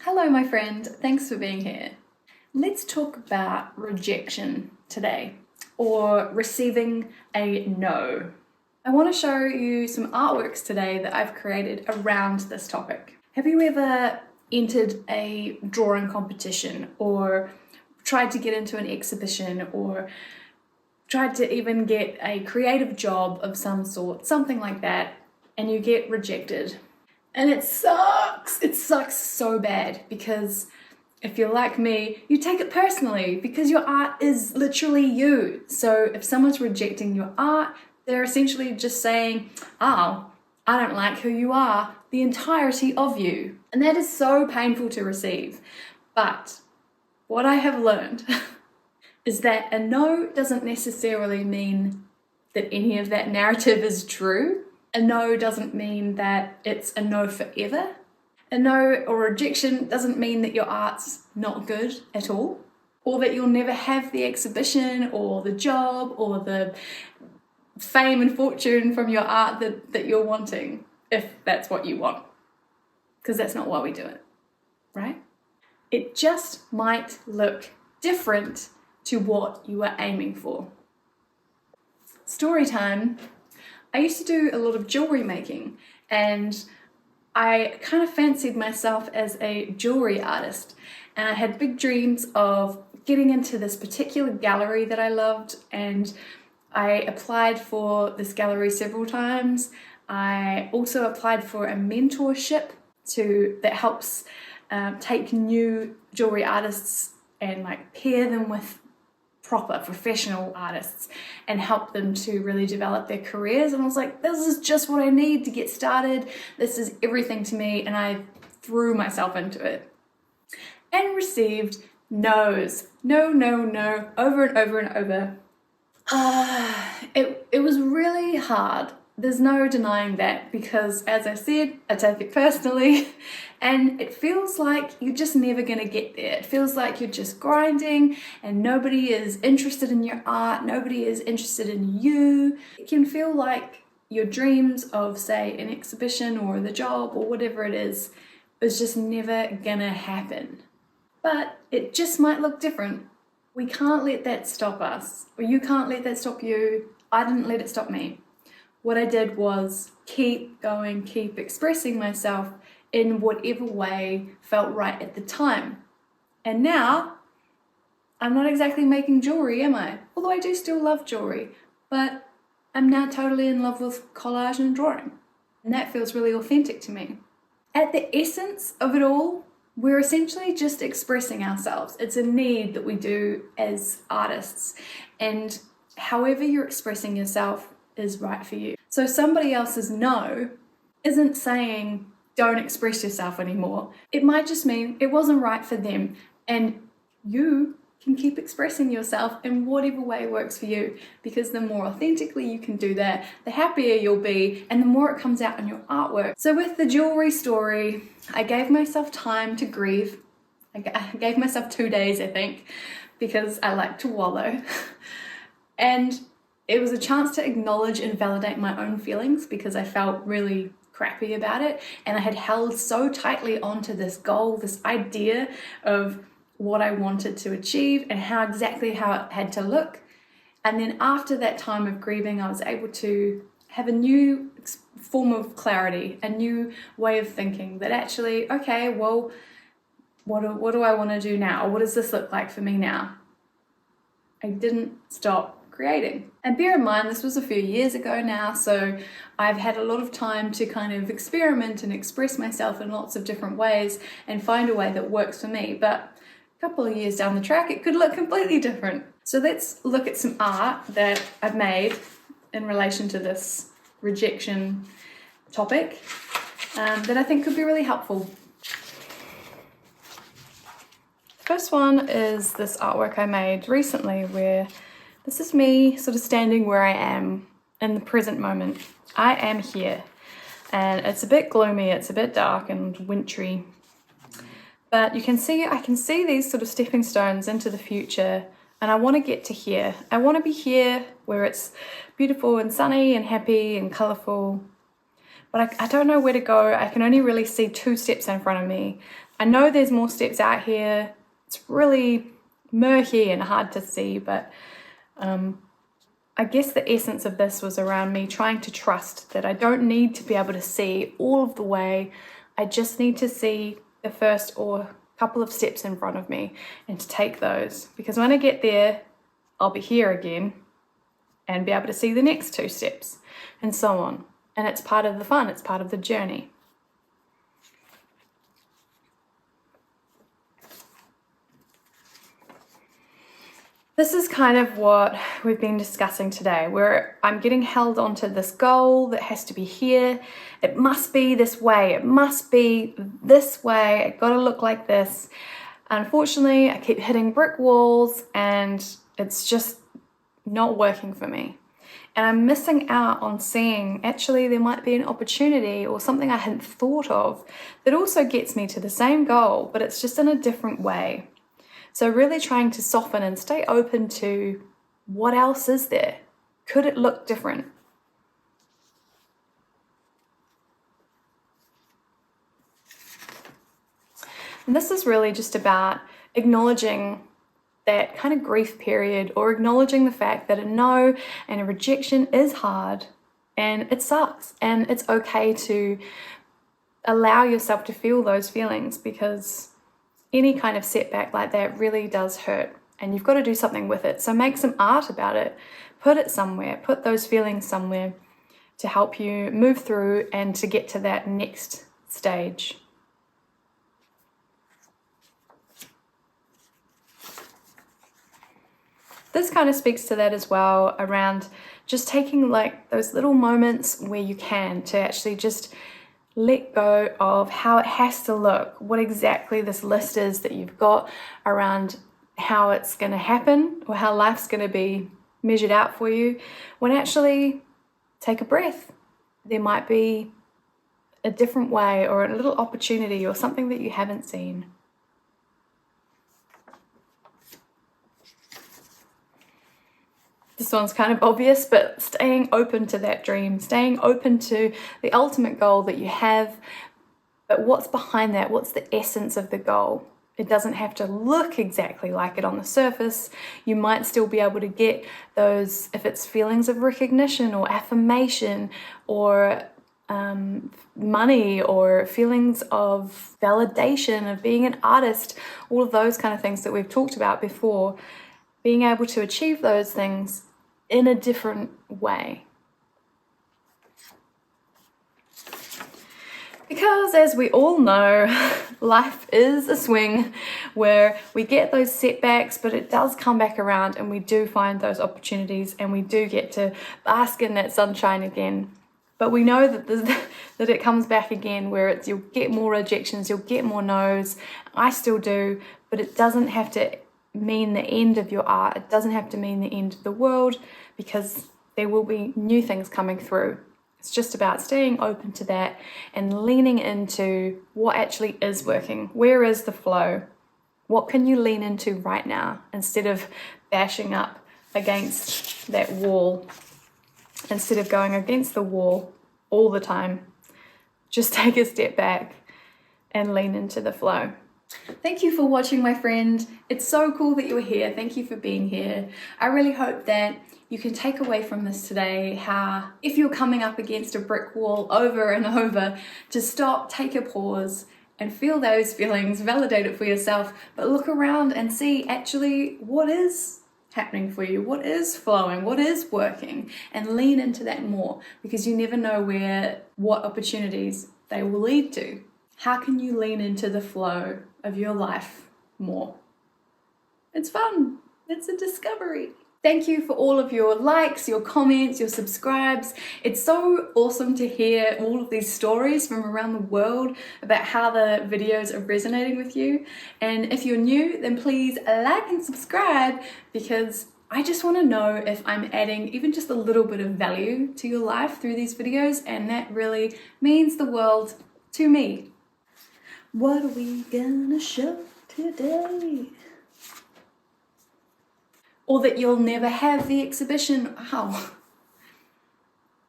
Hello, my friend. Thanks for being here. Let's talk about rejection today, or receiving a no. I want to show you some artworks today that I've created around this topic. Have you ever entered a drawing competition, or tried to get into an exhibition, or tried to even get a creative job of some sort, something like that, and you get rejected? And it sucks. It sucks so bad because if you're like me, you take it personally because your art is literally you. So if someone's rejecting your art, they're essentially just saying, oh, I don't like who you are, the entirety of you. And that is so painful to receive. But what I have learned is that a no doesn't necessarily mean that any of that narrative is true. A no doesn't mean that it's a no forever. A no or rejection doesn't mean that your art's not good at all, or that you'll never have the exhibition or the job or the fame and fortune from your art that you're wanting, if that's what you want. Because that's not why we do it, right? It just might look different to what you are aiming for. Story time. I used to do a lot of jewelry making, and I kind of fancied myself as a jewelry artist, and I had big dreams of getting into this particular gallery that I loved, and I applied for this gallery several times. I also applied for a mentorship that helps take new jewelry artists and pair them with proper professional artists and help them to really develop their careers. And I was like, this is just what I need to get started. This is everything to me. And I threw myself into it and received no's. No, over and over and over. It was really hard. There's no denying that, because as I said, I take it personally, and it feels like you're just never going to get there. It feels like you're just grinding and nobody is interested in your art, nobody is interested in you. It can feel like your dreams of, say, an exhibition or the job or whatever it is just never gonna happen. But it just might look different. We can't let that stop us, or you can't let that stop you. I didn't let it stop me. What I did was keep going, keep expressing myself in whatever way felt right at the time. And now, I'm not exactly making jewelry, am I? Although I do still love jewelry, but I'm now totally in love with collage and drawing. And that feels really authentic to me. At the essence of it all, we're essentially just expressing ourselves. It's a need that we do as artists. And however you're expressing yourself is right for you. So somebody else's no isn't saying don't express yourself anymore. It might just mean it wasn't right for them, and you can keep expressing yourself in whatever way works for you, because the more authentically you can do that, the happier you'll be, and the more it comes out in your artwork. So with the jewelry story, I gave myself time to grieve. I gave myself 2 days, I think, because I like to wallow. And it was a chance to acknowledge and validate my own feelings, because I felt really crappy about it, and I had held so tightly onto this goal, this idea of what I wanted to achieve and how it had to look. And then after that time of grieving, I was able to have a new form of clarity, a new way of thinking that actually, okay, well, what do I want to do now? What does this look like for me now? I didn't stop creating. And bear in mind, this was a few years ago now, so I've had a lot of time to kind of experiment and express myself in lots of different ways and find a way that works for me. But a couple of years down the track, it could look completely different. So let's look at some art that I've made in relation to this rejection topic that I think could be really helpful. First one is this artwork I made recently, where this is me sort of standing where I am in the present moment. I am here, and it's a bit gloomy, it's a bit dark and wintry, but I can see these sort of stepping stones into the future, and I want to get to here. I want to be here where it's beautiful and sunny and happy and colourful, but I don't know where to go. I can only really see 2 steps in front of me. I know there's more steps out here. It's really murky and hard to see, but I guess the essence of this was around me trying to trust that I don't need to be able to see all of the way. I just need to see the first or couple of steps in front of me and to take those, because when I get there, I'll be here again and be able to see the next 2 steps and so on. And it's part of the fun, it's part of the journey. This is kind of what we've been discussing today, where I'm getting held onto this goal that has to be here. It must be this way. It must be this way. It got to look like this. Unfortunately, I keep hitting brick walls and it's just not working for me. And I'm missing out on seeing actually there might be an opportunity or something I hadn't thought of that also gets me to the same goal, but it's just in a different way. So really trying to soften and stay open to what else is there. Could it look different? And this is really just about acknowledging that kind of grief period, or acknowledging the fact that a no and a rejection is hard and it sucks, and it's okay to allow yourself to feel those feelings, because any kind of setback like that really does hurt and you've got to do something with it. So make some art about it, put it somewhere, put those feelings somewhere to help you move through and to get to that next stage. This kind of speaks to that as well, around just taking like those little moments where you can to actually just let go of how it has to look, what exactly this list is that you've got around how it's going to happen or how life's going to be measured out for you, when actually take a breath. There might be a different way or a little opportunity or something that you haven't seen. This one's kind of obvious, but staying open to that dream, staying open to the ultimate goal that you have, but what's behind that? What's the essence of the goal? It doesn't have to look exactly like it on the surface. You might still be able to get those, if it's feelings of recognition or affirmation or money or feelings of validation of being an artist, all of those kind of things that we've talked about before, being able to achieve those things in a different way. Because as we all know, life is a swing where we get those setbacks, but it does come back around and we do find those opportunities and we do get to bask in that sunshine again. But we know that it comes back again, where you'll get more rejections, you'll get more no's. I still do, but it doesn't have to mean the end of your art. It doesn't have to mean the end of the world, because there will be new things coming through. It's just about staying open to that and leaning into what actually is working. Where is the flow? What can you lean into right now instead of bashing up against that wall? Instead of going against the wall all the time, just take a step back and lean into the flow. Thank you for watching, my friend. It's so cool that you're here. Thank you for being here. I really hope that you can take away from this today how, if you're coming up against a brick wall over and over, to stop, take a pause and feel those feelings, validate it for yourself, but look around and see actually what is happening for you, what is flowing, what is working, and lean into that more, because you never know what opportunities they will lead to. How can you lean into the flow of your life more? It's fun. It's a discovery. Thank you for all of your likes, your comments, your subscribes. It's so awesome to hear all of these stories from around the world about how the videos are resonating with you. And if you're new, then please like and subscribe, because I just want to know if I'm adding even just a little bit of value to your life through these videos, and that really means the world to me. What are we gonna show today? Or that you'll never have the exhibition. Wow.